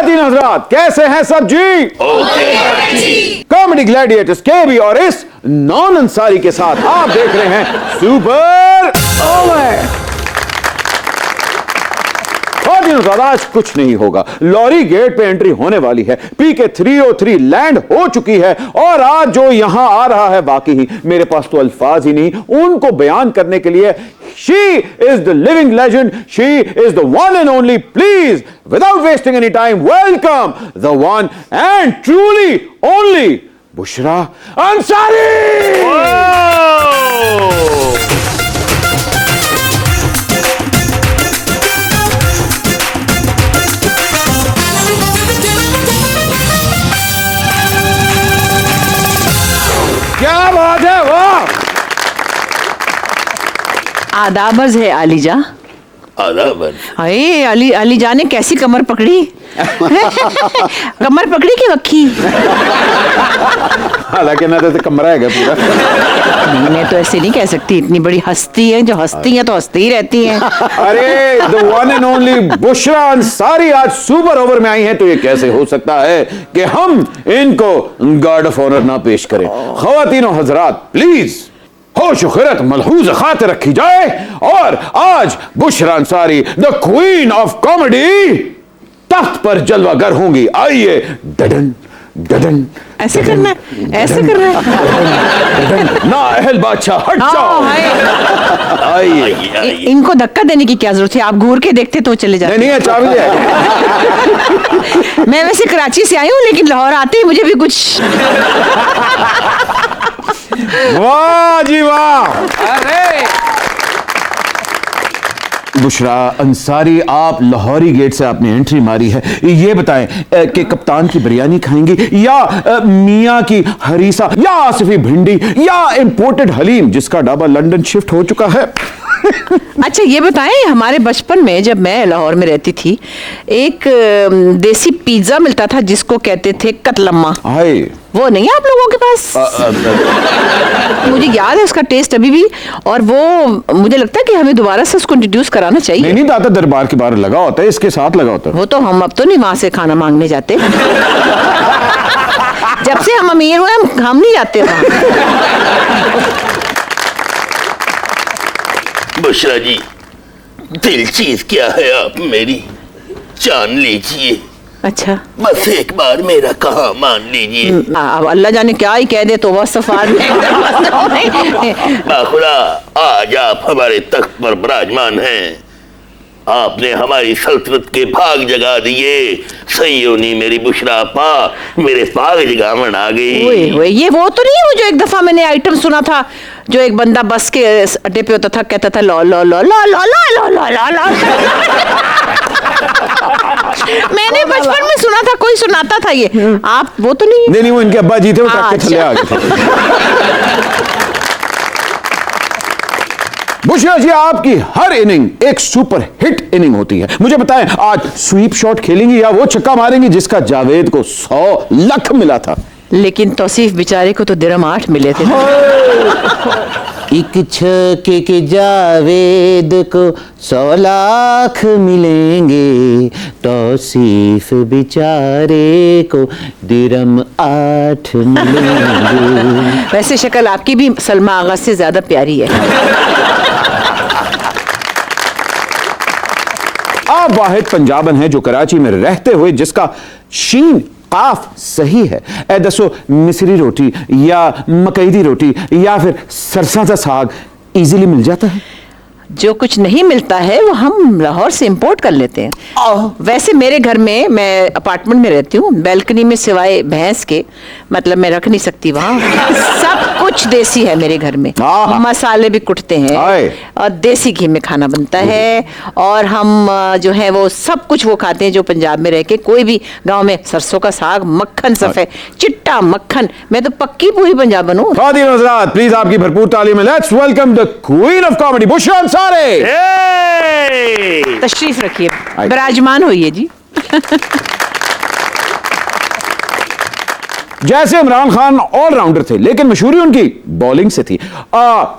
ख्वातीन हज़रात, कैसे हैं सब जी? कॉमेडी ग्लैडिएटर्स केबी और इस नॉन अंसारी के साथ आप देख रहे हैं सुपर ओवर। आज कुछ नहीं होगा, लॉरी गेट पे एंट्री होने वाली है, पीके 303 लैंड हो चुकी है और आज जो यहां आ रहा है, बाकी ही मेरे पास तो अल्फाज ही नहीं उनको बयान करने के लिए। She is the living legend, she is the one and only. Please, without wasting any time, welcome the one and truly only Bushra Ansari. क्या बात है, वाह। आदाबर्ज है आलीजा। आदाबर्ज। अरे अली जा ने कैसी कमर पकड़ी। कमर पकड़ी की रखी। हालांकि ना तो कमरा है पूरा। नहीं, मैं तो ऐसे नहीं कह सकती, इतनी बड़ी हस्ती है, जो हस्ती है तो हस्ती ही रहती है। अरे the one and only Bushra Ansari आज सुपर ओवर में आई हैं, तो ये कैसे हो सकता है कि हम इनको गार्ड ऑफ ऑनर ना पेश करें। ख्वातीन और हजरात, प्लीज होश खिरत मलहूज खातिर रखी जाए और आज Bushra Ansari the queen of comedy तख्त पर जलवागर होंगी। आइए, डडन डडन। ऐसे करना है, ऐसे करना है। ना अहल बादशाह, हट जाओ। आइए। इनको धक्का देने की क्या जरूरत है, आप घूर के देखते तो चले जाते। नहीं, चाबी है। मैं वैसे कराची से आई हूँ, लेकिन लाहौर आते ही मुझे भी कुछ। वाह जी वाह। अरे बुशरा अंसारी, आप लाहौरी गेट से आपने एंट्री मारी है। ये बताएं कि कप्तान की बिरयानी खाएंगी या मियां की हरीसा या आसिफी भिंडी या इंपोर्टेड हलीम जिसका ढाबा लंदन शिफ्ट हो चुका है। अच्छा ये बताएं, हमारे बचपन में जब मैं लाहौर में रहती थी, एक देसी पिज्जा मिलता था जिसको कहते थे कतलम्मा। वो नहीं है आप लोगों के पास? मुझे याद है उसका टेस्ट अभी भी, और वो मुझे लगता है कि हमें दोबारा से उसको इंट्रोड्यूस कराना चाहिए। नहीं, दादा दरबार के बाहर लगा होता है, इसके साथ लगा होता है। वो तो हम अब तो नहीं वहां से खाना मांगने जाते। जब से हम अमीर हुए हम नहीं जाते वहां। बुशरा जी, दिल चीज क्या है, आप मेरी जान लीजिए। अच्छा, बस एक बार मेरा कहा मान लीजिए। अब अल्लाह जाने क्या ही कह दे तो वह सफार बाखुदा, आज आप हमारे तख्त पर विराजमान हैं। आपने हमारी सल्तनत के भाग जगा दिए। सैयोनी मेरी बुशरा पा मेरे भाग जगावन आ गई। ओए, ये वो तो नहीं है वो जो एक दफा मैंने आइटम सुना था, जो एक बंदा बस के अड्डे पे होता था, कहता था लो लो लो लो लो लो लो लो लो। मैंने बचपन में सुना था, कोई सुनाता था ये। आप वो तो नहीं? नहीं, वो इनके अब्बा जी थे, वो ट्रक के थल्ले आ गए थे। बुशरा जी, आपकी हर इनिंग एक सुपर हिट इनिंग होती है। मुझे बताएं, आज स्वीप शॉट खेलेंगी या वो छक्का मारेंगी जिसका जावेद को 100 लाख मिला था? लेकिन तौसीफ बेचारे को तो दिरहम 8 मिले थे। एक छक्के के जावेद को 100 लाख मिलेंगे, तौसीफ बेचारे को दिरहम 8 मिलेंगे। वैसे शक्ल आपकी भी सलमा आगा से ज्यादा प्यारी है। आप वाहिद पंजाबन हैं जो कराची में रहते हुए जिसका शीन काफ सही है। ए दसो, मिस्री रोटी या मकई दी रोटी या फिर सरसा का साग इजीली मिल जाता है? जो कुछ नहीं मिलता है वो हम लाहौर से इंपोर्ट कर लेते हैं। वैसे मेरे घर में, मैं अपार्टमेंट में रहती हूँ, बैल्कनी में सिवाय भैंस के, मतलब मैं रख नहीं सकती वहाँ, सब कुछ देसी है मेरे घर में। मसाले भी कुटते हैं और देसी घी में खाना बनता है, और हम जो है वो सब कुछ वो खाते हैं जो पंजाब में रह के कोई भी गाँव में। सरसों का साग, मक्खन सफेद चिट्टा मक्खन। मैं तो पक्की पूरी पंजाबन हूँ। प्लीज आपकी भरपूर तालीम। Let's welcome the queen of comedy Bushra Ansari. तशरीफ रखिए, विराजमान होइए जी। जैसे इमरान खान ऑलराउंडर थे लेकिन मशहूरी उनकी बॉलिंग से थी,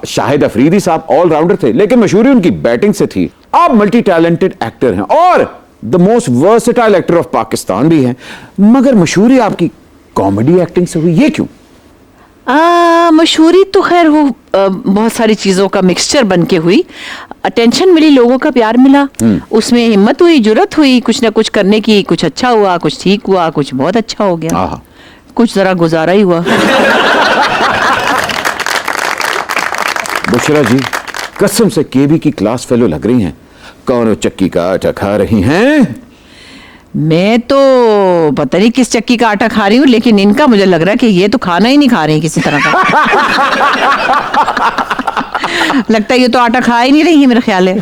शाहिद अफरीदी साहब ऑलराउंडर थे लेकिन मशहूरी उनकी बैटिंग से थी। आप मल्टी टैलेंटेड एक्टर हैं और the most versatile actor of Pakistan भी हैं, मगर मशहूरी आपकी कॉमेडी एक्टिंग से हुई, ये क्यों? मशहूरी तो खैर वो बहुत सारी चीज़ों का मिक्सचर बन के हुई। अटेंशन मिली, लोगों का प्यार मिला, उसमें हिम्मत हुई, जुर्रत हुई कुछ ना कुछ करने की। कुछ अच्छा हुआ, कुछ ठीक हुआ, कुछ बहुत अच्छा हो गया, आहा। कुछ जरा गुजारा ही हुआ। बुशरा जी, कसम से केबी की क्लास फेलो लग रही हैं। कौन चक्की का आटा खा रही हैं? मैं तो पता नहीं किस चक्की का आटा खा रही हूँ, लेकिन इनका मुझे लग रहा है कि ये तो खाना ही नहीं खा रहे हैं किसी तरह का। लगता है ये तो आटा खा ही नहीं रही है, मेरा ख्याल है।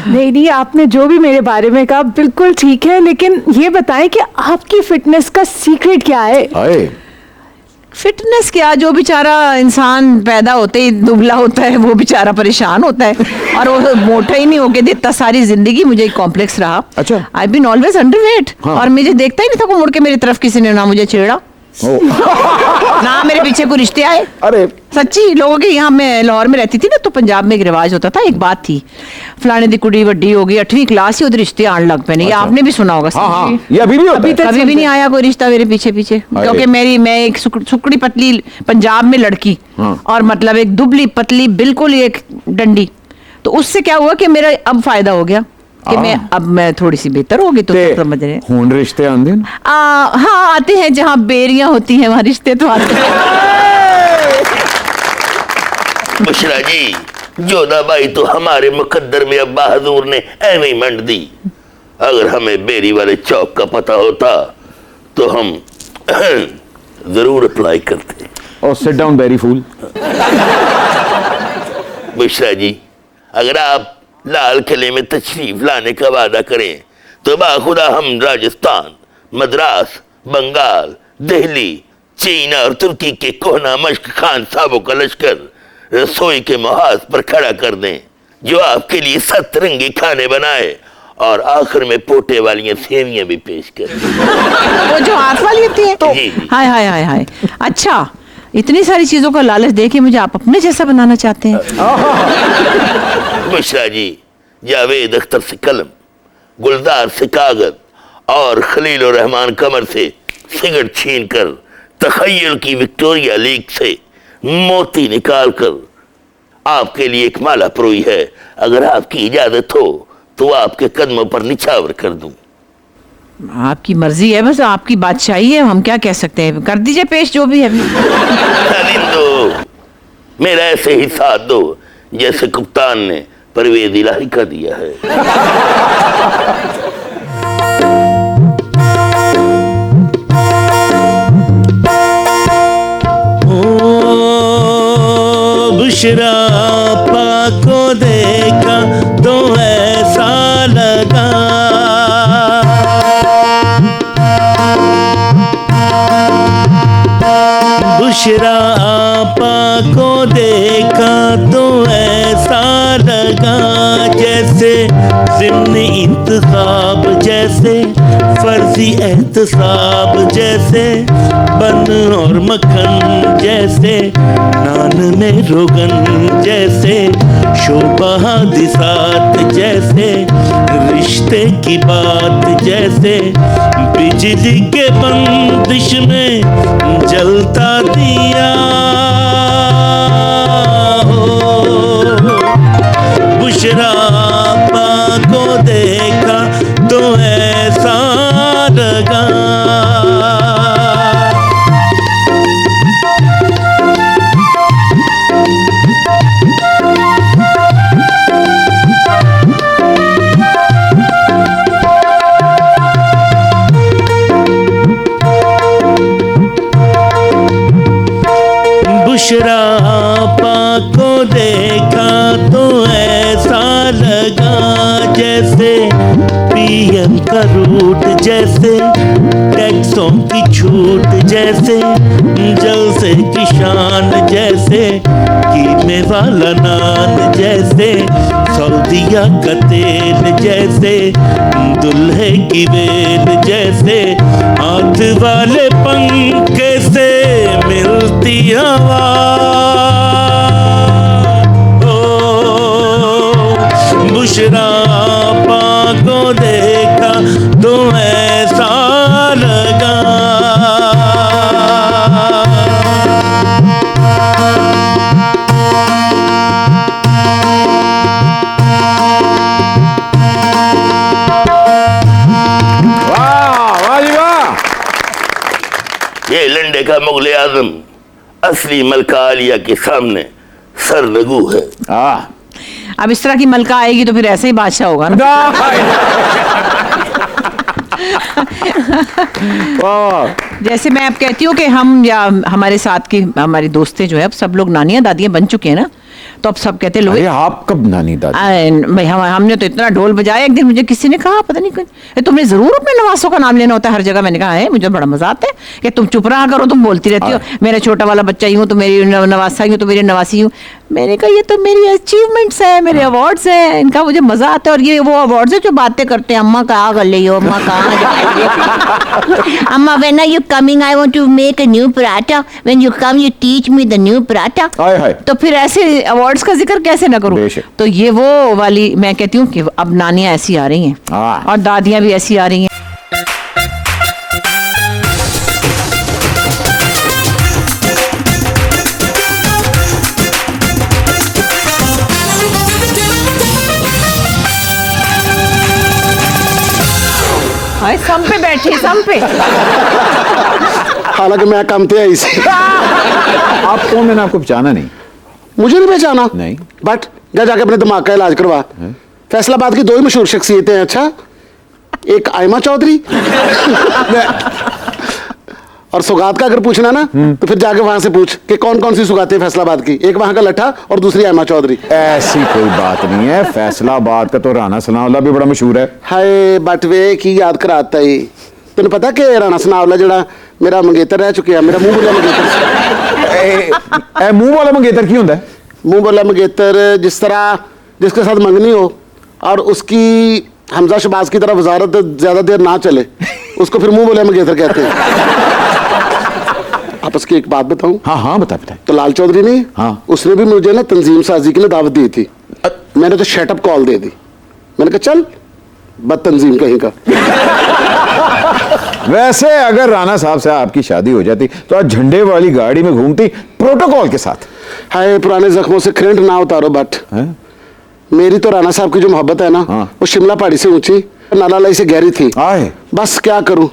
नहीं, आपने जो भी मेरे बारे में कहा बिल्कुल ठीक है, लेकिन ये बताएं कि आपकी फिटनेस का सीक्रेट क्या है? आए फिटनेस क्या, जो बेचारा इंसान पैदा होते ही दुबला होता है वो बेचारा परेशान होता है, और वो मोटा ही नहीं होके देता। सारी जिंदगी मुझे एक कॉम्प्लेक्स रहा। अच्छा। आई बीन ऑलवेज अंडरवेट, हाँ। और मुझे देखता ही नहीं था कोई मुड़ के मेरी तरफ, किसी ने ना मुझे छेड़ा ना मेरे पीछे कोई रिश्ते आए। अरे सच्ची, लोगों के यहाँ, मैं लाहौर में रहती थी ना, तो पंजाब में एक रिवाज होता था, एक बात थी, फलाने दी कुड़ी वड्डी हो गई 8वीं क्लास ही, उधर रिश्ते आने लग पे। नहीं, अच्छा। आपने भी सुना होगा। हाँ हाँ, ये अभी भी होता है। कभी भी नहीं आया कोई रिश्ता मेरे पीछे पीछे, क्योंकि मैं एक सुकड़ी पतली पंजाब में लड़की, हाँ। और मतलब एक दुबली पतली बिल्कुल एक डंडी, तो उससे क्या हुआ कि मेरा अब फायदा हो गया कि मैं थोड़ी सी बेहतर होगी, तो समझ रहे हैं। हुन रिश्ते आंदे न? हाँ, आते हैं, जहाँ बेरियां होती हैं वहाँ रिश्ते तो आते हैं। बुशरा जी, जोधाबाई तो हमारे मुकद्दर में अब बहादुर ने ऐਵੇਂ ही मंड दी। अगर हमें बेरी वाले चौक का पता होता तो हम जरूर अप्लाई करते। और सिट डाउन बेरी फूल। बुशरा जी, अगर आप लाल किले में तशरीफ लाने का वादा करें तो बाखुदा हम राजस्थान, मद्रास, बंगाल, दिल्ली, चीन और तुर्की के कोहना मश्क खान साहबों का लश्कर रसोई के मुहाज पर खड़ा कर दें, जो आपके लिए सतरंगी खाने बनाए और आखिर में पोटे वाली सेवियां भी पेश करें। वो जो हाथ वाली होती है, जी, जी। हाय हाय हाय हाय। अच्छा, इतनी सारी चीजों का लालच देके मुझे आप अपने जैसा बनाना चाहते हैं? बुशरा जी, जावेद अख्तर से कलम, गुलजार से कागज और खलील रहमान कमर से सिगरेट छीन कर तखय्युल की विक्टोरिया लीग से मोती निकाल कर आपके लिए एक माला परोई है। अगर आपकी इजाजत हो तो आपके कदमों पर निछावर कर दूं। आपकी मर्जी है, बस आपकी बादशाही है, हम क्या कह सकते हैं। कर दीजिए पेश जो भी है। दो मेरा ऐसे ही साथ दो जैसे कप्तान ने परवेज इलाही का दिया है। बुशरा आपा को देखा तो ऐसा लगा, बुशरा आपा को देखा तो ऐसा लगा, जैसे ज़िम्नी इंतखाब, जैसे फर्जी एहतसाब, जैसे बन और मक्खन, जैसे नान में रोगन, जैसे शोभा दिसात, जैसे रिश्ते की बात, जैसे बिजली के बंदिश में जलता दिया हो। बुशरा आपा को देखा तो ऐसा लगा। बुशरा आपा को देखा तो ऐसा लगा, जैसे पीएम का रूट, जैसे टैक्सों की छूट, जैसे जलसे की शान, जैसे कीमे वाला नान, जैसे सऊदिया का तेल, जैसे दुल्हे की बेल, जैसे हाथ वाले पंखे से मिलती हवा। ओ बुशरा तो ऐसा लगा। ये लंडे का मुगल आजम असली मलका आलिया के सामने सर लगू है। अब इस तरह की मलका आएगी तो फिर ऐसे ही बादशाह होगा ना। जैसे मैं अब कहती हूँ कि हम या हमारे साथ की हमारी दोस्तें जो है अब सब लोग नानियां दादियां बन चुके हैं ना, तो अब सब कहते लोग आप कब नानी दादी? भाई हमने तो इतना ढोल बजाया। एक दिन मुझे किसी ने कहा, पता नहीं तुमने जरूर अपने नवासों का नाम लेना होता है हर जगह। मैंने कहा है, मुझे बड़ा मजा आता है कि तुम चुप रहा करो, तुम बोलती रहती हो मेरा छोटा वाला बच्चा यूं तो मेरी नवासा यूं तो मेरी नवासी यूं। मैंने कहा ये तो मेरी अचीवमेंट्स है, मेरे अवार्ड्स हैं, इनका मुझे मजा आता है। और ये वो अवार्ड्स है जो बातें करते हैं, अम्मा कहाँ कर ली हो, अम्मा कहाँ जाएगी, अम्मा when are you coming, I want to make a new paratha, when you come you teach me the new paratha. तो फिर ऐसे अवार्ड्स का जिक्र कैसे ना करूं। तो ये वो वाली मैं कहती हूँ कि अब नानियां ऐसी आ रही हैं और दादियां भी ऐसी आ रही हैं। सम पे बैठी, सम पे। हालांकि मैं काम थे ऐसे। आपको मैंने आपको पहचाना नहीं। मुझे नहीं पहचाना? नहीं। बट जा जाके अपने दिमाग का इलाज करवा। फैसलाबाद की दो ही मशहूर शख्सियतें हैं। अच्छा, एक आयमा चौधरी और सौगात का अगर पूछना ना तो फिर जाके वहां से पूछ कि कौन कौन सी सौगातें फैसलाबाद की। एक वहां का लट्ठा और दूसरी आयमा चौधरी। ऐसी कोई बात नहीं है, फैसलाबाद का तो राणा सनाउल्लाह भी बड़ा मशहूर है। हाय बट वे की याद कराता है। तेन पता कि राणा सनाउल्लाह जड़ा मेरा मंगेतर रह चुके हैं, मेरा मुंह बोला मंगेतर। मुंह वाला मंगेतर की होता है? मुंह बोला मंगेतर जिस तरह जिसके साथ मंगनी हो और उसकी हमजा शबाज की तरह वजारत ज्यादा देर ना चले, उसको फिर मुंह बोला मंगेतर कहते हैं। आपस की एक बात बताऊं? हाँ बता। तो लाल चौधरी ने उसने भी मुझे ना तंजीम साजी के लिए दावत दी थी। मैंने तो शटअप कॉल दे दी। मैंने कहा चल बद तंजीम कहीं का। वैसे अगर राणा साहब से आपकी शादी हो जाती तो आज झंडे वाली गाड़ी में घूमती प्रोटोकॉल के साथ। हाय पुराने जख्मों से खरेंट ना उतारो बट मेरी तो राणा साहब की जो मोहब्बत है ना वो शिमला पहाड़ी से ऊंची, नालालाई से गहरी थी। बस क्या करूं,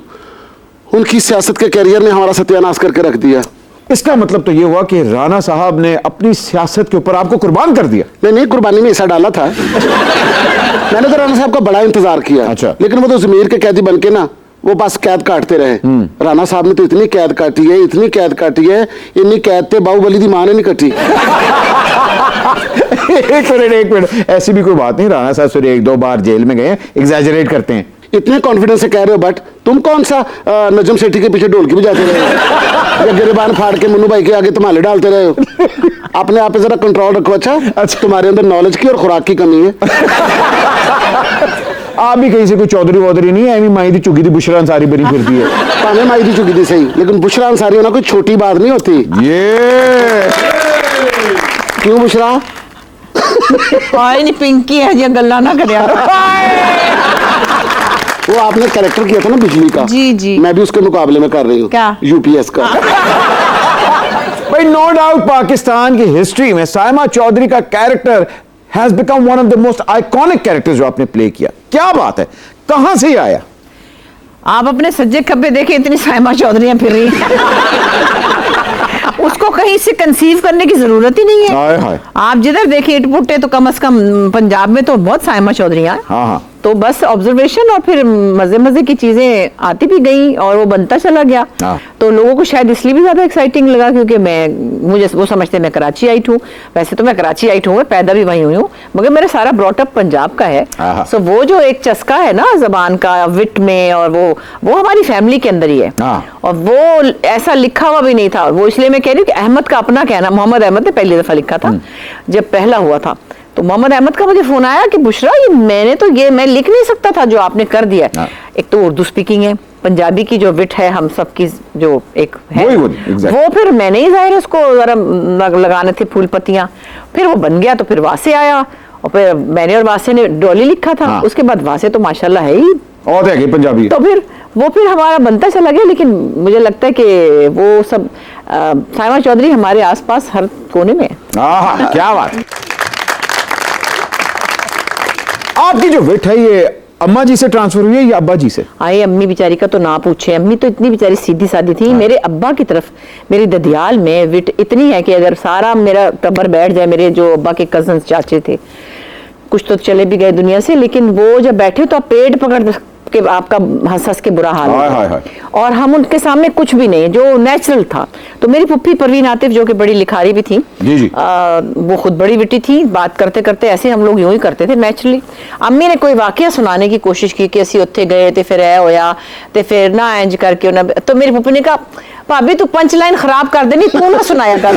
उनकी सियासत के कैरियर ने हमारा सत्यानाश करके रख दिया। इसका मतलब तो ये हुआ कि राणा साहब ने अपनी सियासत के ऊपर आपको कुर्बान कर दिया। नहीं, कुर्बानी में ऐसा डाला था। मैंने तो राणा साहब का बड़ा इंतजार किया। अच्छा। लेकिन वो तो जमीर के कैदी बन के ना वो बस कैद काटते रहे। राणा साहब ने तो इतनी कैद काटी है, इतनी कैद काटी है, इतनी कैद थे बाहुबली दी मां ने नहीं कटी। एक मिनट, ऐसी भी कोई बात नहीं। राणा साहब सिर्फ 1-2 बार जेल में गए, एग्जैजरेट करते हैं। इतने कॉन्फिडेंस से कह रहे हो बट तुम कौन सा नजम सेठी के पीछे ढोलकी बजाते रहे हो या गिरबान फाड़ के मुन्नू भाई के आगे तुम्हारे डालते रहे हो? अपने आप पे जरा कंट्रोल रखो। अच्छा, तुम्हारे अंदर नॉलेज की और खुराक की कमी है। आप भी कहीं से कोई चौधरी वौधरी नहीं है, एमी माई दी चुगी दी बुशरा अंसारी बनी फिरती है। पाने माई दी चुगी दी सही, लेकिन बुशरा अंसारी होना कोई छोटी बात नहीं होती। ये क्यों बुशरा? नहीं पिंकी है जी, गल्ला ना करे। वो आपने कैरेक्टर किया था ना बिजली का। जी। मैं भी उसके मुकाबले में कर रही हूँ। क्या? यूपीएस का। भाई नो डाउट पाकिस्तान की हिस्ट्री में सायमा चौधरी का character has become one of the most iconic characters जो आपने प्ले किया। क्या बात है, कहां से आया? आप अपने सज्जे खब्बे देखे इतनी सायमा चौधरियां फिर रही। उसको कहीं से कंसीव करने की जरूरत ही नहीं है। आप जिधर देखिए इटपुटे तो कम से कम पंजाब में तो बहुत सायमा चौधरियां हैं। हाँ। तो बस ऑब्जर्वेशन और फिर मजे मजे की चीजें आती भी गई और वो बनता चला गया। तो लोगों को शायद इसलिए भी ज्यादा एक्साइटिंग लगा क्योंकि मुझे वो समझते मैं कराची आई हूँ। वैसे तो मैं कराची आई हूँ, पैदा भी वहीं हुई हूँ, मगर मेरा सारा ब्रॉटअप पंजाब का है। सो वो जो एक चस्का है ना जबान का विट में, और वो हमारी फैमिली के अंदर ही है। और वो ऐसा लिखा हुआ भी नहीं था। वो इसलिए मैं कह रही हूँ कि अहमद का अपना कहना, मोहम्मद अहमद ने पहली दफा लिखा था जब पहला हुआ था, तो मोहम्मद अहमद का मुझे फोन आया कि बुशरा मैं लिख नहीं सकता था जो आपने कर दिया। एक तो उर्दू स्पीकिंग है, पंजाबी की जो विट है हम सब की जो एक है वो फिर मैंने ही जाहिर उसको जरा लगाने थे फूल पत्तियां। फिर वो बन गया तो फिर वासे आया और फिर मैंने और वासे ने डॉली लिखा था। उसके बाद वासे तो माशाल्लाह है ही और है पंजाबी तो फिर हमारा बनता चला गया। लेकिन मुझे लगता है कि वो सब साइमा चौधरी हमारे आसपास हर कोने में है। आहा, क्या बात। आपकी जो विट है ये अम्मा जी से ट्रांसफर हुई है या अब्बा जी से? आए अम्मी बेचारी का तो ना पूछे। अम्मी तो इतनी बेचारी सीधी सादी थी। मेरे अब्बा की तरफ मेरी ददियाल में विट इतनी है कि अगर सारा मेरा टब्बर बैठ जाए, मेरे जो अब्बा के कजन्स चाचे थे, कुछ तो चले भी गए दुनिया से, लेकिन वो जब बैठे तो आप पेट पकड़ के आपका हंस हंस के बुरा हाल होता है। और हम उनके सामने कुछ भी नहीं, जो नेचुरल था। तो मेरी पुप्पी परवीन आतिफ जो कि बड़ी लिखारी भी थी, जी जी। वो खुद बड़ी विटी थी। बात करते करते ऐसे हम लोग यूं ही करते थे नेचुरली। अम्मी ने कोई वाकया सुनाने की कोशिश की कि असी उत्थे गए ते फिर ऐ होया ते फिर ना इंज करके उन्हें, तो मेरी पुप्पी ने कहा भाभी तू पंच लाइन खराब कर देनी, तू ना सुनाया कर।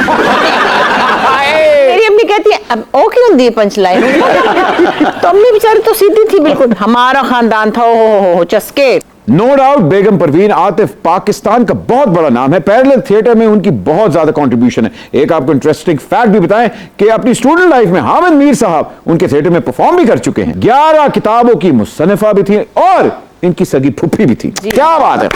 मेरी अम्मी कहती है अब ओ क्यों होंदी है पंच लाइन? तो अम्मी बेचारी तो सीधी थी बिल्कुल। हमारा खानदान था ओ चस्के। नो डाउट बेगम परवीन आतिफ पाकिस्तान का बहुत बड़ा नाम है। पैरेलल थिएटर में उनकी बहुत ज्यादा कंट्रीब्यूशन है। एक आपको इंटरेस्टिंग फैक्ट भी बताएं कि अपनी स्टूडेंट लाइफ में हामिद मीर साहब उनके थिएटर में परफॉर्म भी कर चुके हैं। 11 किताबों की मुसन्निफा भी थी और इनकी सगी फुप्पी भी थी। क्या बात है।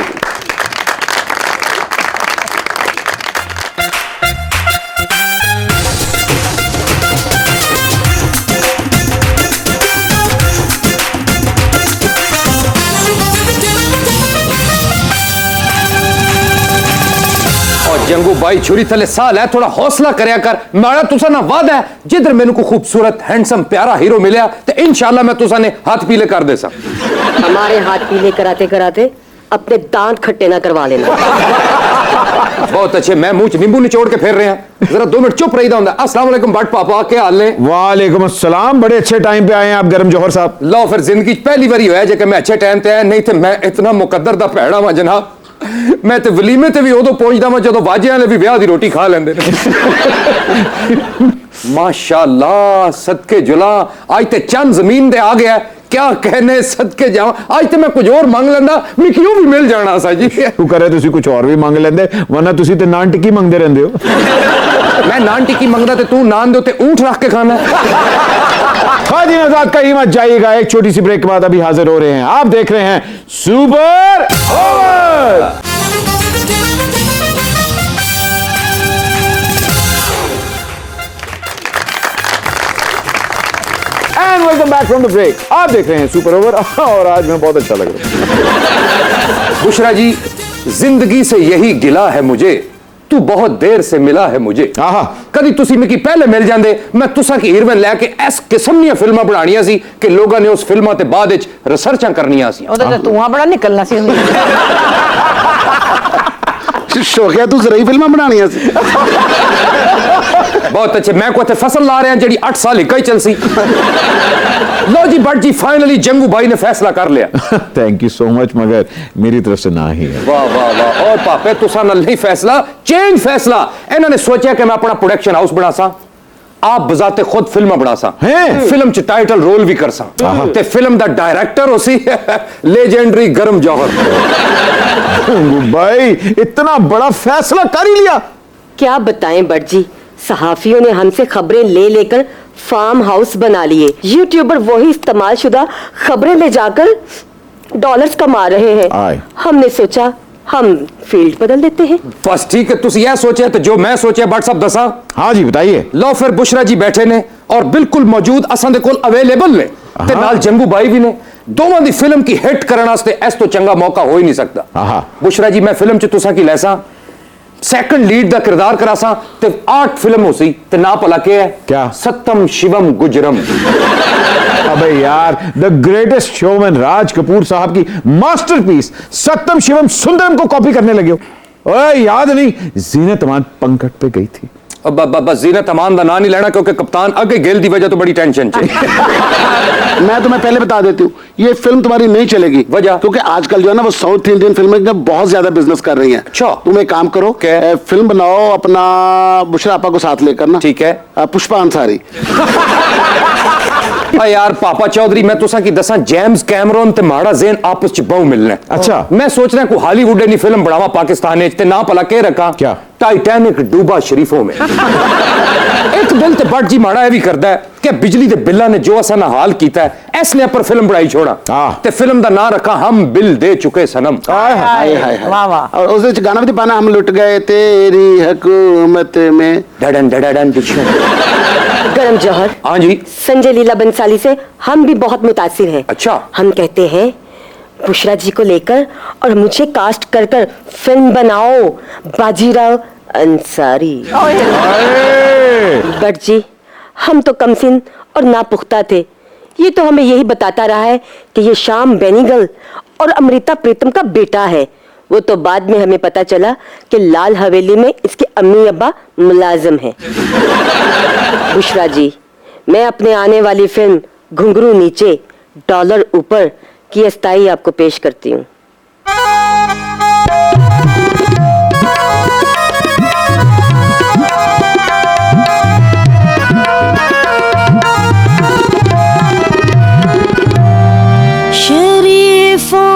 जंगू भाई छुरी थले साल है, थोड़ा हौसला करया कर। माड़ा तुसा ना वादा है जिधर मेनू को खूबसूरत हैंडसम प्यारा हीरो मिलया तो इंशाल्लाह मैं तुसा ने हाथ पीले कर दे सा। हमारे हाथ पीले कराते कराते अपने दांत खट्टे ना करवा लेना। बहुत अच्छे, मैं मुंह च नींबू निचोड़ के फेर रहे हैं। जरा 2 मिनट चुप रही दा। अस्सलाम वालेकुम बट पापा, क्या हाल है? वालेकुम अस्सलाम, बड़े अच्छे टाइम पे आए हैं आप गरम जौहर साहब। लो फिर जिंदगी पहली बारी होया जे मैं अच्छे टाइम ते आया, नहीं तो मैं इतना मुकद्दर दा भैड़ा वा जनाब। मैं ते वलीमे ते भी उदों पहुंचदा वा जदों बाजे वाले भी ब्याह दी रोटी खा लेंदे ने। माशाअल्लाह सदके जुला, आज ते चंद जमीन दे आ गया। क्या कहने सदके जावा, आज ते मैं कुछ और मांग लेंदा, मिक्कियों भी मिल जाना सा जी। तू करे तुसी कुछ और भी मांग लेंदे, वरना तुसी ते नान टिक्की मंगदे रहंदे हो। मैं नान टिक्की मंगदा ते तू नान दे उत्ते ऊंट रख के खाना। हाजी नजाद कहीं मत जाइएगा, एक छोटी सी ब्रेक के बाद अभी हाजिर हो रहे हैं। आप देख रहे हैं super over. And welcome back from the break. आप देख रहे हैं सुपर ओवर और आज मैं बहुत अच्छा लग रहा हूं। बुशरा जी, जिंदगी से यही गिला है मुझे, तू बहुत देर से मिला है मुझे। कभी तुसी मिकी पहले मिल जांदे, मैं तुसा की हीरोइन लेके इस किस्म दी फिल्मां बनाणियां सी कि लोगां ने उस फिल्मां ते बाद विच रिसर्चां करनियां सी। ओदा ते धुआं बड़ा निकलना सी। शौकिया तू जरा ही फिल्मां बनाणियां सी। बहुत अच्छे, मैं को फसल ला रहे हैं जी 8 साल ही चल सी। लो जी बट जी, फाइनली जंगू भाई ने फैसला कर लिया। थैंक यू सो मच, मगर मेरी तरफ से ना ही है। वाह वाह वाह। और पापे तुसा नाल नहीं फैसला, चेंज फैसला। इन्होंने सोचा कि मैं अपना प्रोडक्शन हाउस बना सा, आप बजाते खुद फिल्म बना सा, फिल्म च टाइटल रोल भी कर सा, ते फिल्म दा डायरेक्टर हो सी लेजेंडरी गरम जौहर। भाई इतना बड़ा फैसला कर ही लिया। क्या बताएं बट जी, सहाफियों ने हमसे खबरें ले लेकर फार्म हाउस बना लिए। यूट्यूबर वही इस्तेमाल शुदा खबरें ले जाकर डॉलर्स कमा रहे हैं। हमने सोचा हम फील्ड बदल देते हैं। बस ठीक है, तुसी यह सोचे तो जो मैं सोचे बट सब दसा। हाँ जी बताइए। लो फिर बुशरा जी बैठे ने और बिल्कुल मौजूद असां दे कोल अवेलेबल ने ते नाल जंगू भाई भी ने। दोवां दी फिल्म की हिट करन वास्ते इस तो चंगा मौका हो ही नहीं सकता। बुशरा जी, मैं फिल्म च तुसा की लैसा सेकंड लीड दा किरदार करासा ते 8 फिल्म हो सी ते ना भला के है क्या? सत्यम शिवम गुजरम। अबे यार, the greatest showman Raj Kapoor साहब की मास्टरपीस सत्यम शिवम सुंदरम को कॉपी करने लगे हो। ओए याद नहीं, जीनत अमान पंकज पे गई थी। बस जीनत अमान दा नाम नहीं लेना क्योंकि कप्तान आगे गेल दी वजह तो बड़ी टेंशन च। मैं तुम्हें पहले बता देती हूँ, ये फिल्म तुम्हारी नहीं चलेगी। वजह? क्योंकि आजकल जो है ना वो साउथ इंडियन फिल्में में बहुत ज्यादा बिजनेस कर रही हैं। अच्छा। तुम एक काम करो, फिल्म बनाओ अपना बुशरा आपा को साथ लेकर ना। ठीक है। पुष्पा अंसारी। यार पापा चौधरी, मैं तुसा की दसा जेम्स कैमरॉन ते माड़ा ज़ेन आपस च बहु मिलने। अच्छा। मैं सोच रहा हूं को हॉलीवुड ने फिल्म बढ़ावा पाकिस्तान ते ना भला के रखा क्या? टाइटैनिक डूबा शरीफों में। एक दिल ते बट जी माड़ा भी करता है कि बिजली दे बिल्ला ने जो असा ना हाल किया है, इसने पर फिल्म बनाई छोड़ा ते फिल्म का नाम रखा हम बिल दे चुके सनम। वाह वाह। और उस गाना भी पाना, हम लुट गए तेरी हुकूमत में। डडन डडन डिशू। गरम जौहर। हाँ जी। संजय लीला बंसाली से हम भी बहुत मुतासिर हैं। अच्छा। हम कहते हैं बुशरा जी को लेकर और मुझे कास्ट कर कर फिल्म बनाओ, बाजीराव अंसारी। बट जी हम तो कमसिन और नापुख्ता थे, ये तो हमें यही बताता रहा है कि ये श्याम बेनीगल और अमृता प्रीतम का बेटा है। वो तो बाद में हमें पता चला कि लाल हवेली में इसके अम्मी अब्बा मुलाजिम हैं। बुशरा जी, मैं अपने आने वाली फिल्म घुंघरू नीचे डॉलर ऊपर की अस्थाई आपको पेश करती हूँ। शरीफों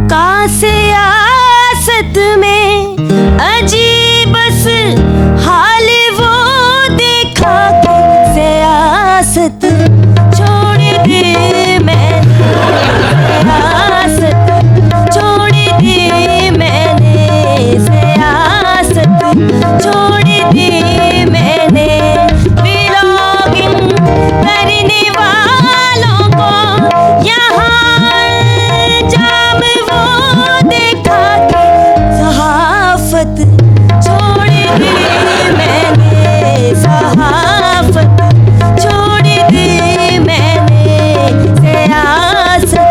का सियासत में अजीब हाल वो देखा के सियासत छोड़ दे मैंने, सियासत छोड़ दे मैंने, सियासत छोड़ दे मैंने। बिलोगिंग करने वालों को यहाँ जाम वो देखा के सहाफत छोड़ दी मैंने, सहाफत छोड़ दी मैंने, सियासत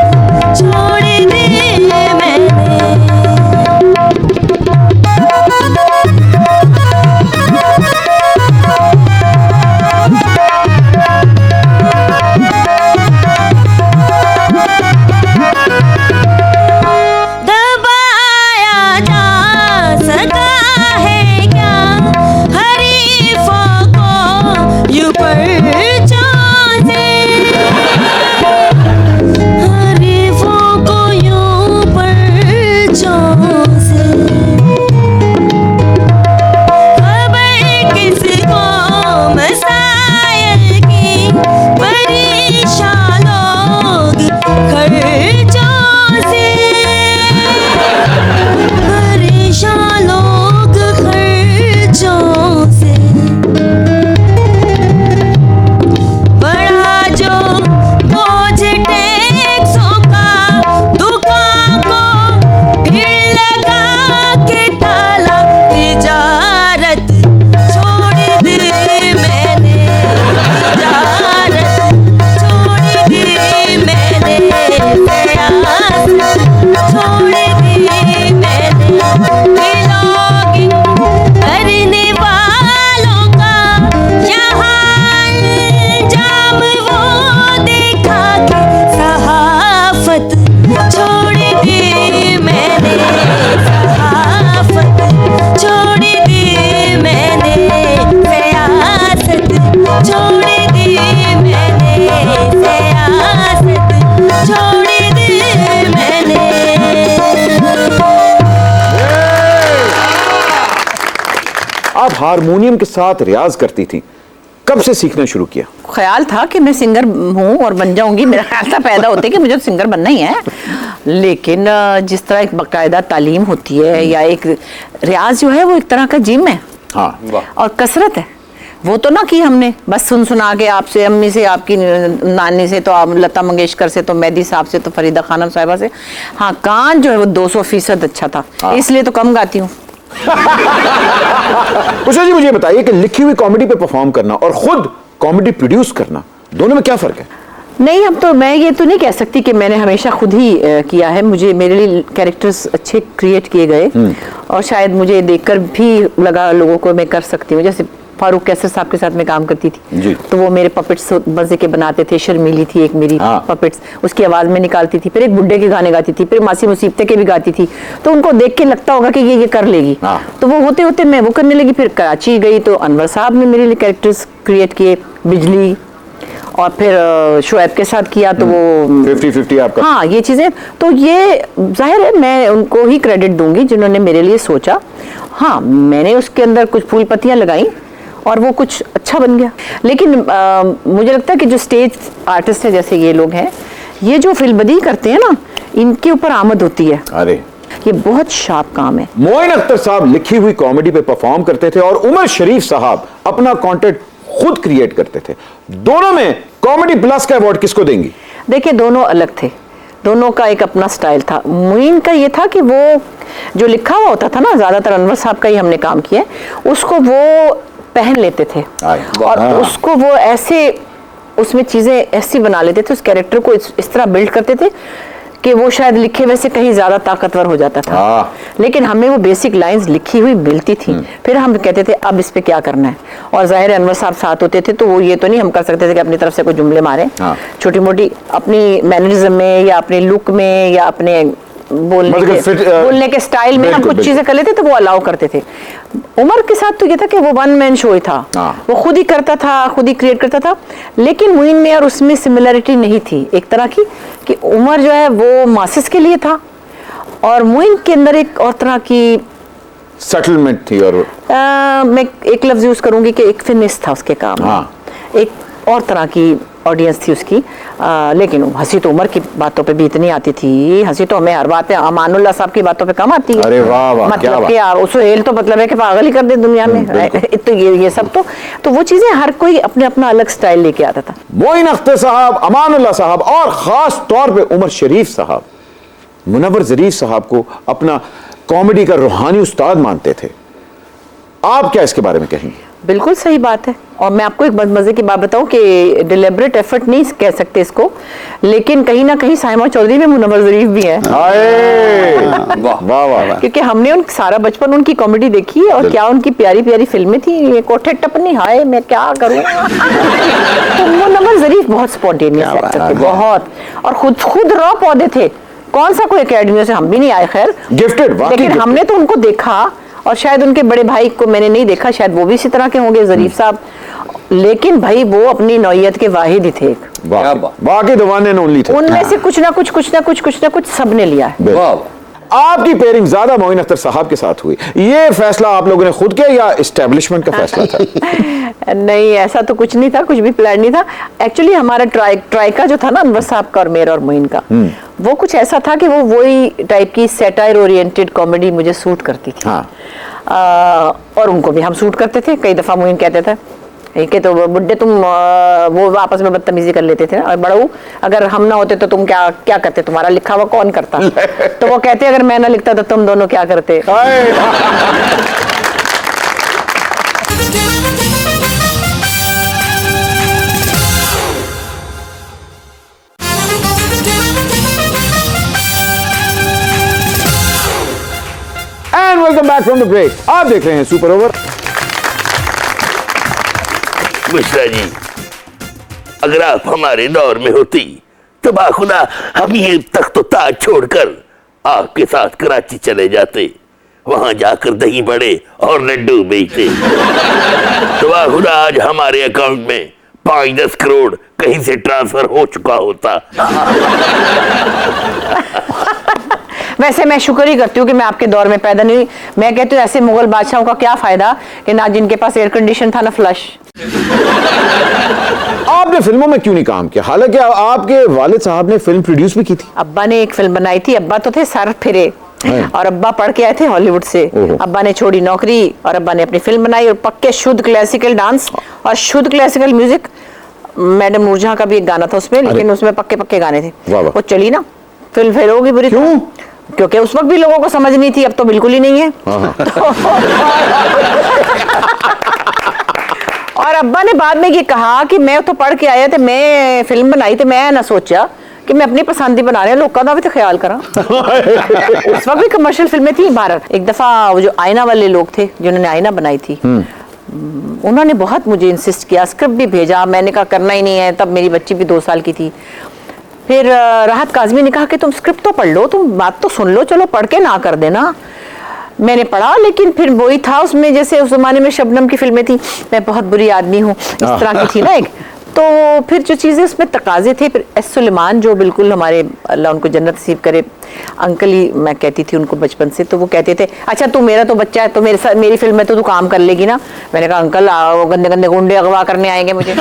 छोड़ दी मैंने। दबाया जा सका है क्या हरीफों को यूं परचों से, हरीफों को यूं परचों से। खबर किसको मसायल की परेशान लोग खर्चों से, परेशान लोग खर्चों से। बड़ा जो बोझ टैक्सों का दुकान को भीड़ लगा के ताला, तिजारत छोड़ दी मैंने, तिजारत छोड़ दी मैंने, सियासत छोड़ दी मैंने। बिलोगिंग करने वालों का यहाँ जाम वो देखा के सहाफत छोड़ दी मैंने, सहाफत छोड़ दी मैंने, सियासत छोड़ दी मैंने, सियासत छोड़ दी मैंने। आप हारमोनियम के साथ रियाज करती थी, कब से सीखना शुरू किया? ख्याल था कि मैं सिंगर हूँ और बन जाऊंगी, मेरा ख्याल था पैदा होते कि मुझे सिंगर बनना ही है। लेकिन जिस तरह एक बाकायदा तालीम होती है या एक रियाज जो है वो एक तरह का जिम है। हाँ। और कसरत है। वो तो ना कि हमने बस सुना के आपसे, अम्मी से, आपकी नानी से, तो आप लता मंगेशकर से, तो मेहदी साहब से, तो फरीदा खानम साहिबा से। हाँ, कान जो है वो 200% अच्छा था। इसलिए तो कम गाती हूँ। उषा जी, मुझे बताइए कि लिखी हुई कॉमेडी पे परफॉर्म करना और खुद कॉमेडी प्रोड्यूस करना, दोनों में क्या फर्क है? नहीं, अब तो मैं ये तो नहीं कह सकती कि मैंने हमेशा खुद ही किया है। मुझे, मेरे लिए कैरेक्टर्स अच्छे क्रिएट किए गए और शायद मुझे देखकर भी लगा लोगों को मैं कर सकती हूँ। जैसे फारूक कैसर साहब के साथ मैं काम करती थी, तो वो मेरे पपेट्स मजे के बनाते थे। शर्मीली थी एक मेरी पपेट्स, उसकी आवाज में निकालती थी। फिर एक बुड्ढे के गाने गाती थी, फिर मासी मुसीबते के भी गाती थी। तो उनको देख के लगता होगा कि ये कर लेगी, तो वो होते होते मैं वो करने लगी। फिर कराची गई तो अनवर साहब ने मेरे लिए कैरेक्टर्स क्रिएट किए, बिजली और फिर शोएब के साथ किया तो वो 50-50 आपका। हाँ, ये चीजें तो ये जाहिर है मैं उनको ही क्रेडिट दूंगी जिन्होंने मेरे लिए सोचा। हाँ, मैंने उसके अंदर कुछ फूल पत्तियां लगाई और वो कुछ अच्छा बन गया। लेकिन मुझे लगता है कि जो स्टेज आर्टिस्ट है जैसे ये लोग हैं, ये जो फिल्मबदी करते हैं ना, इनके ऊपर आमद होती है। अरे ये बहुत शार्प काम है। मोइन अख्तर साहब लिखी हुई कॉमेडी पे परफॉर्म करते थे और उमर शरीफ साहब अपना कंटेंट खुद क्रिएट करते थे। दोनों में कॉमेडी प्लस का अवार्ड किसको देंगी? देखिए, दोनों अलग थे, दोनों का एक अपना स्टाइल था। मोइन का ये था कि वो जो लिखा हुआ होता था ना, ज्यादातर अनवर साहब का ही हमने काम किया, उसको वो पहन लेते थे और उसको वो ऐसे उसमें चीजें ऐसी बना लेते थे, उस कैरेक्टर को इस तरह बिल्ड करते थे कि वो शायद लिखे वैसे कहीं ज्यादा ताकतवर हो जाता था। लेकिन हमें वो बेसिक लाइंस लिखी हुई मिलती थी, फिर हम कहते थे अब इस पे क्या करना है। और जाहिर अनवर साहब साथ होते थे तो वो ये तो नहीं हम कर सकते थे कि अपनी तरफ से कोई जुमले मारे, छोटी मोटी अपनी मैनरिज्म में या अपने लुक में या अपने बोलने के स्टाइल में हम कुछ चीजें कर लेते तो वो अलाउ करते थे। उमर के साथ तो ये था कि वो वन मैन शो ही था, वो खुद ही करता था, खुद ही क्रिएट करता था। लेकिन मोइन में और उसमें सिमिलरिटी नहीं थी एक तरह की कि उमर जो है वो मासिस के लिए था और मोइन के अंदर एक और तरह की सेटलमेंट थी। और मैं एक लफ्ज यूज करूंगी कि एक फिनिश था उसके काम में, एक और तरह की ऑडियंस थी उसकी। लेकिन हंसी तो उमर की बातों पे भी इतनी आती थी, हंसी तो हमें हर बात पे अमानुल्लाह साहब की बातों पे कम आती है। अरे वाह वाह, मतलब कि सुहेल तो मतलब है कि पागल ही कर दे दुनिया में। तो ये सब तो वो चीजें हर कोई अपने अपना अलग स्टाइल लेके आता था। मोइन अख्तर साहब, अमानुल्लाह साहब और खास तौर पे उमर शरीफ साहब मुनव्वर ज़रीफ साहब को अपना कॉमेडी का रूहानी उस्ताद मानते थे। आप क्या इसके बारे में कहेंगे? बिल्कुल सही बात है। और मैं आपको एक मजे की बात बताऊं कि डिलिबरेट एफर्ट नहीं कह सकते इसको, लेकिन कहीं ना कहीं साइमा चौधरी में मुनव्वर ज़रीफ भी है। वाह वाह वाह, क्योंकि हमने उन सारा बचपन उनकी कॉमेडी देखी और क्या उनकी प्यारी प्यारी फिल्में थी। ये कोठे टपनी, हाय मैं क्या करूं। तो मुनव्वर ज़रीफ बहुत स्पॉन्टेनियस एक्टर थे, बहुत, और खुद रॉ पौधे थे। कौन सा कोई एकेडमी से हम भी नहीं आए, खैर गिफ्टेड, लेकिन हमने तो उनको देखा और शायद उनके बड़े भाई को मैंने नहीं देखा, शायद वो भी इसी तरह के होंगे ज़रीफ साहब। लेकिन भाई वो अपनी नौयत के वाहिद ही थे, बाकी दीवाने ओनली थे। उनमें से कुछ ना कुछ सबने लिया है। आपकी पेयरिंग ज्यादा मोइन अख्तर साहब के साथ हुई, ये फैसला आप लोगों ने खुद किया या एस्टेब्लिशमेंट का फैसला था? नहीं, ऐसा तो कुछ नहीं था, कुछ भी प्लान नहीं था। एक्चुअली हमारा ट्राइका जो था ना अनवर साहब का और मेरा और मोइन का, वो कुछ ऐसा था कि वो वही टाइप की सेटायर ओरिएंटेड कॉमेडी मुझे सूट करती थी। और उनको भी हम सूट करते थे। कई दफा मोइन कहते थे कि तो बुड्ढे तुम वो आपस में बदतमीजी कर लेते थे ना, और बड़ऊ अगर हम ना होते तो तुम क्या करते, तुम्हारा लिखा हुआ कौन करता? तो वो कहते अगर मैं ना लिखता तो तुम दोनों क्या करते। And welcome back from the break. आप देख रहे हैं सुपर ओवर। बुशरा जी, अगर आप हमारे दौर में होती तो बाखुदा हम ये तख्त ताज छोड़कर आपके साथ कराची चले जाते, वहां जाकर दही बड़े और लड्डू बेचते। तो बाखुदा आज हमारे अकाउंट में 5-10 करोड़ कहीं से ट्रांसफर हो चुका होता। वैसे मैं शुक्र ही करती हूँ कि मैं आपके दौर में पैदा नहीं हुई। मैं कहती हूँ ऐसे मुगल बादशाहों का क्या फायदा कि ना जिनके पास एयर कंडीशन था ना फ्लश। आपने फिल्मों में क्यों नहीं काम किया? हालांकि आपके वालिद साहब ने फिल्म प्रोड्यूस भी की थी। अब्बा ने एक फिल्म बनाई थी, अब्बा तो थे सर फिरे, और अब्बा पढ़ के आए थे हॉलीवुड से। अब्बा ने छोड़ी नौकरी और अब्बा ने अपनी फिल्म बनाई, और पक्के शुद्ध क्लासिकल डांस और शुद्ध क्लासिकल म्यूजिक। मैडम नूरजहां का भी एक गाना था उसमें, लेकिन उसमें पक्के गाने थे। वो चली ना, फिल्म फेल होगी बुरी। क्यों? क्योंकि उस वक्त भी लोगों को समझ नहीं थी, अब तो बिल्कुल ही नहीं है। और अब्बा ने बाद में ये कहा कि मैं तो पढ़ के आया थे, मैं फिल्म बनाई थी, मैं ना सोचा कि मैं अपनी पसंद ही बना रहे हैं, लोगों का भी तो ख्याल करा। उस वक्त भी कमर्शियल फिल्में थी भारत। एक दफा वो जो आईना वाले लोग थे जिन्होंने आईना बनाई थी, उन्होंने बहुत मुझे इंसिस्ट किया, स्क्रिप्ट भी भेजा, मैंने कहा करना ही नहीं है। तब मेरी बच्ची भी 2 साल की थी। फिर राहत काज़मी ने कहा कि तुम स्क्रिप्ट तो पढ़ लो, तुम बात तो सुन लो, चलो पढ़ के ना कर देना। मैंने पढ़ा, लेकिन फिर वही था उसमें, जैसे उस जमाने में शबनम की फिल्में थी, मैं बहुत बुरी आदमी हूँ, इस तरह की थी ना एक। तो फिर जो चीज़ें उसमें तकाजे थे, फिर एस सुलेमान जो बिल्कुल हमारे, अल्लाह उनको जन्नत नसीब करे, अंकल ही मैं कहती थी उनको बचपन से, तो वो कहते थे अच्छा तू मेरा तो बच्चा है तो मेरे साथ मेरी फिल्म में तो तू काम कर लेगी ना। मैंने कहा अंकल आओ, गंदे गंदे गुंडे अगवा करने आएंगे मुझे।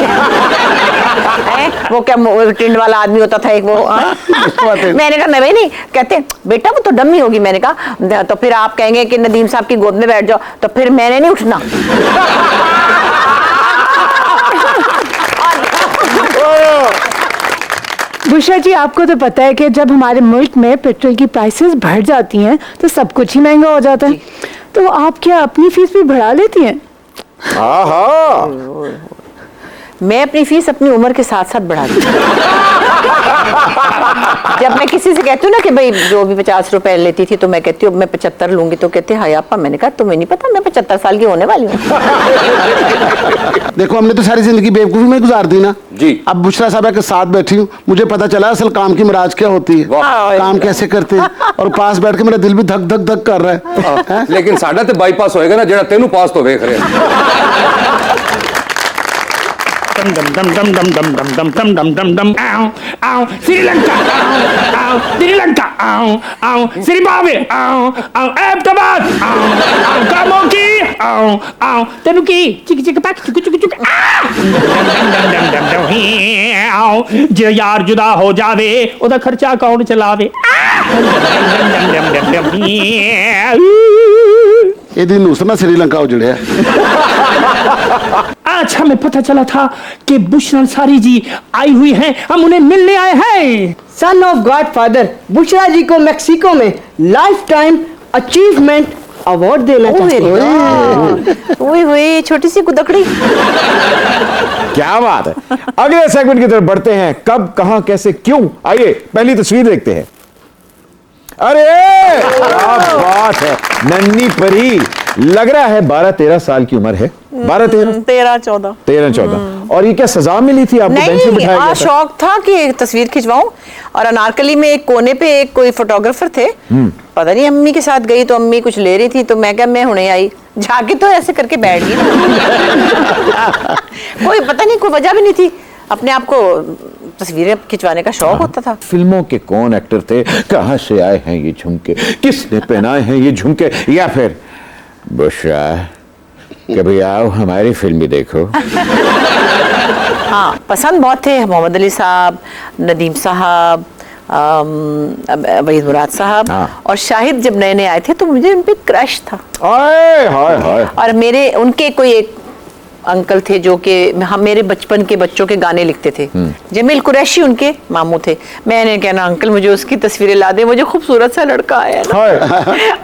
वो क्या टिंड वाला आदमी होता था एक वो। मैंने कहा नहीं, कहते बेटा वो तो डम्मी होगी। मैंने कहा तो फिर आप कहेंगे कि नदीम साहब की गोद में बैठ जाओ, तो फिर मैंने नहीं उठना। बुशरा जी, आपको तो पता है कि जब हमारे मुल्क में पेट्रोल की प्राइसेस बढ़ जाती हैं तो सब कुछ ही महंगा हो जाता है, तो आप क्या अपनी फीस भी बढ़ा लेती हैं? मैं अपनी फीस अपनी उम्र के साथ साथ बढ़ाती हूँ। जब मैं किसी से कहती हूँ ना कि भाई जो भी 50 रुपए लेती थी तो मैं कहती हूँ मैं 75 लूंगी, तो कहते हैं हाय आपा। मैंने कहा तुम्हें नहीं पता मैं 75 साल की होने वाली हूँ। देखो हमने तो सारी जिंदगी बेवकूफी में गुजार दी ना जी। अब बुशरा साहब के साथ बैठी हूँ, मुझे पता चला असल काम की मराज क्या होती है, काम कैसे करते हैं, और पास बैठ के मेरा दिल भी धक धक धक कर रहा है। लेकिन साडा ते बाईपास होएगा ना जेड़ा तेनू पास तो वेख रहे हैं। dum dum dum dum dum dum dum dum dum dum dum ow ow Sri Lanka ow Sri Lanka ow Zimbabwe ow Ahmedabad ow Kamoki ow Tanuki chik chik pak chuk chuk chuk dum dum dum dum ow जे यार जुदा हो जावे ओदा खर्चा कौन चलावे dum dum dum dum ये दिन उसना श्रीलंका उजड़े। आज हमें पता चला था कि बुशरा अंसारी जी आई हुई हैं, हम उन्हें मिलने आए हैं। सन ऑफ गॉडफादर बुशरा जी को मेक्सिको में लाइफ टाइम अचीवमेंट अवार्ड देना चाहते हैं। छोटी सी कुदकड़ी। क्या बात है। अगले सेगमेंट की तरफ बढ़ते हैं। कब, कहां, कैसे, क्यों। आइए पहली तस्वीर देखते हैं। अरे क्या बात है, नन्ही परी, लग रहा है 12-13 साल की उम्र है। 13-14 और ये क्या सजा मिली थी आपको? बेंच पे बिठाया गया था? शौक था कि एक तस्वीर खिंचवाऊं, और अनारकली में एक कोने पे एक कोई फोटोग्राफर थे, पता नहीं अम्मी के साथ गई तो अम्मी कुछ ले रही थी तो मैं क्या मैं हुणे आई जाके तो ऐसे करके बैठ गई। कोई पता नहीं, कोई वजह भी नहीं थी, अपने आप को तस्वीरें खिंचवाने का शौक होता था। फिल्मों के कौन एक्टर थे, कहां से आए हैं ये झुमके, किसने पहनाए हैं ये झुमके, या फिर बुशरा कभी आओ हमारी फिल्म भी देखो। हाँ, पसंद बहुत थे मोहम्मद अली साहब, नदीम साहब, वहीद मुराद साहब। हाँ। और शाहिद जब नए नए आए थे तो मुझे उन पे क्रश था। हाय हाय हाय। और मेरे उनके कोई एक अंकल थे जो कि हम मेरे बचपन के बच्चों के गाने लिखते थे। जमील कुरैशी उनके मामू थे। मैंने कहना अंकल मुझे उसकी तस्वीरें ला दे, मुझे खूबसूरत सा लड़का आया ना।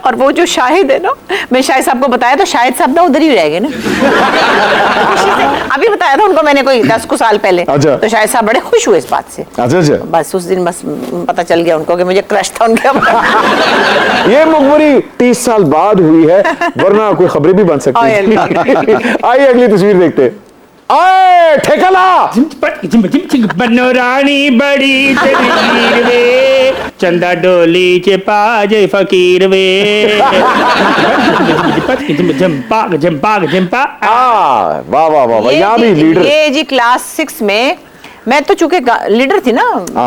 और वो जो शाहिद है ना, मैं शाहिद साहब को बताया तो शाहिद साहब ना उधर ही रह गए ना। अभी बताया था उनको मैंने कोई 10 कुछ साल पहले। तो शाहिद साहब बड़े खुश हुए इस बात से। बस उस दिन बस पता चल गया उनको कि मुझे क्रश था उनके ऊपर। ये मुखबरी 30 साल बाद हुई है, वरना कोई खबरें भी बन सकती है। आइए अगली तस्वीर देखते। आए ठेकला बनो रानी बड़ी तकदीर वे, चंदा डोली चे पाजे फकीर वे। जंपाग जंपाग जंपा। वाह वाह वाह, यहाँ भी लीडर। ये जी क्लास 6 में मैं तो चूंकि लीडर थी ना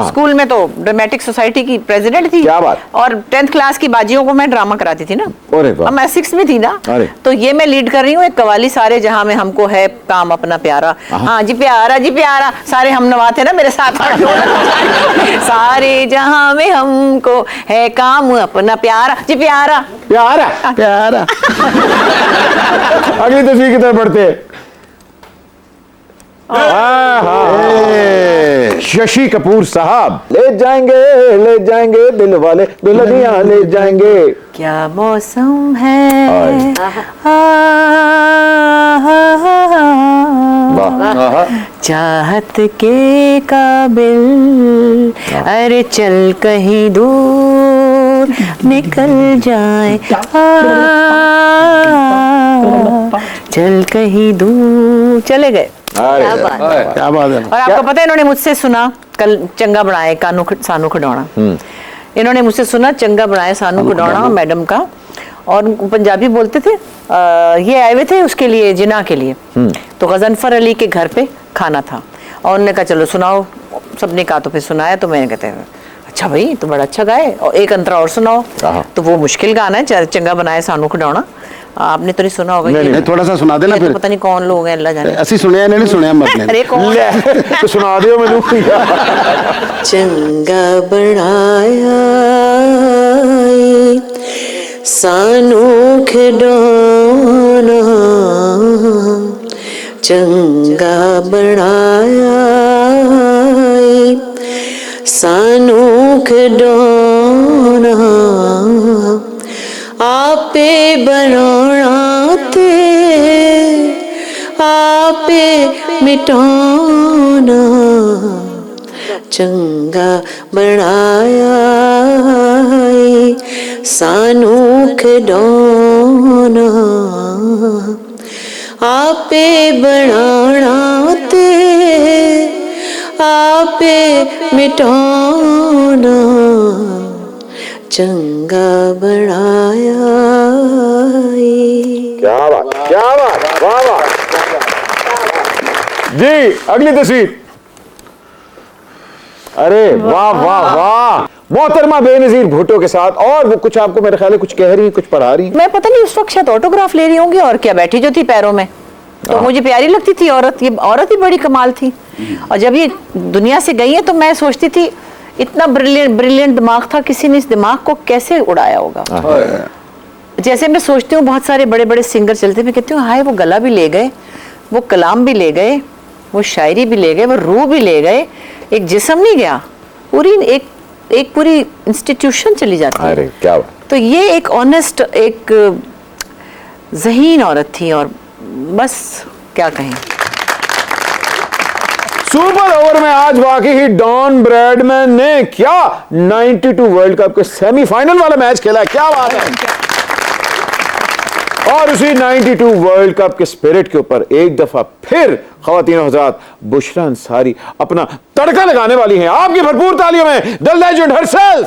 स्कूल में, तो ड्रामेटिक सोसाइटी की प्रेसिडेंट थी। क्या बात। और 10th क्लास की बाजियों को मैं ड्रामा कराती थी ना। अरे वाह। मैं 6 में थी ना, तो ये मैं लीड कर रही हूँ एक कवाली सारे जहां में हमको है काम अपना प्यारा। हाँ जी प्यारा जी प्यारा, सारे हम नवा थे ना मेरे साथ। सारे जहां में हमको है काम अपना प्यारा जी प्यारा प्यारा प्यारा। अगली तस्वीर की तरफ बढ़ते हैं। शशि कपूर साहब, ले जाएंगे दिल वाले दुल्हनिया ले जाएंगे। क्या मौसम है, चाहत के काबिल, अरे चल कहीं दूर निकल जाए, चल कहीं दूर चले गए। क्या बात है। और आपको पता है इन्होंने मुझसे सुना कल चंगा बनाए कानू सानू खिडौना। इन्होंने मुझसे सुना चंगा बनाए सानू खिडौना मैडम का, और पंजाबी बोलते थे। ये आए हुए थे उसके लिए जिना के लिए, तो गजनफर अली के घर पे खाना था और उन्होंने कहा चलो सुनाओ, सबने कहा तो फिर सुनाया, तो मैंने कहते हैं अच्छा भाई तो बड़ा अच्छा गाए, और एक अंतरा और सुनाओ। तो वो मुश्किल गाना है, चंगा बनाए सानू खिडौना, आपने तो नहीं सुना होगा। नहीं, थोड़ा सा सुना देना फिर। पता नहीं कौन लोग हैं, अल्लाह जाने। असि सुनिया नहीं सुनिया मत अरे कौन तो सुना दियो मैनू। चंगा बनाया सानू खिडौना, चंगा बनाया सानू खिडौना, आपे बनाना ते आपे मिटाना, चंगा बनाया सानू खिडौना, आपे बनाना ते आपे मिटाना, चंगा बनाया। क्या बात, क्या बात, वाह वाह जी। अगली तस्वीर। अरे वाह वाह वाह, मोहतरमा बेनजीर भुट्टो के साथ, और वो कुछ आपको मेरे ख्याल है कुछ कह रही है, कुछ पढ़ा रही है। मैं पता नहीं उस वक्त शायद ऑटोग्राफ ले रही होंगी और क्या, बैठी जो थी पैरों में, तो मुझे प्यारी लगती थी औरत, ये औरत ही बड़ी कमाल थी। और जब ये दुनिया से गई है तो मैं सोचती थी इतना ब्रिलियंट दिमाग था, किसी ने इस दिमाग को कैसे उड़ाया होगा। जैसे मैं सोचती हूँ बहुत सारे बड़े बड़े सिंगर चलते, मैं कहती हूँ हाय वो गला भी ले गए, वो कलाम भी ले गए, वो शायरी भी ले गए, वो रूह भी ले गए, एक जिस्म नहीं गया, पूरी एक पूरी इंस्टीट्यूशन चली जाती है। अरे क्या बात। तो ये एक ऑनेस्ट, एक ज़हीन औरत थी, और बस क्या कहें। सुपर ओवर में आज वाकई ही डॉन ब्रैडमैन ने क्या 92 वर्ल्ड कप के सेमीफाइनल वाला मैच खेला, क्या बात है। और उसी 92 वर्ल्ड कप के स्पिरिट के ऊपर एक दफा फिर ख्वातीन हज़रात बुशरा अंसारी अपना तड़का लगाने वाली हैं। आपकी भरपूर तालियों में द लेजेंड हरसेल्फ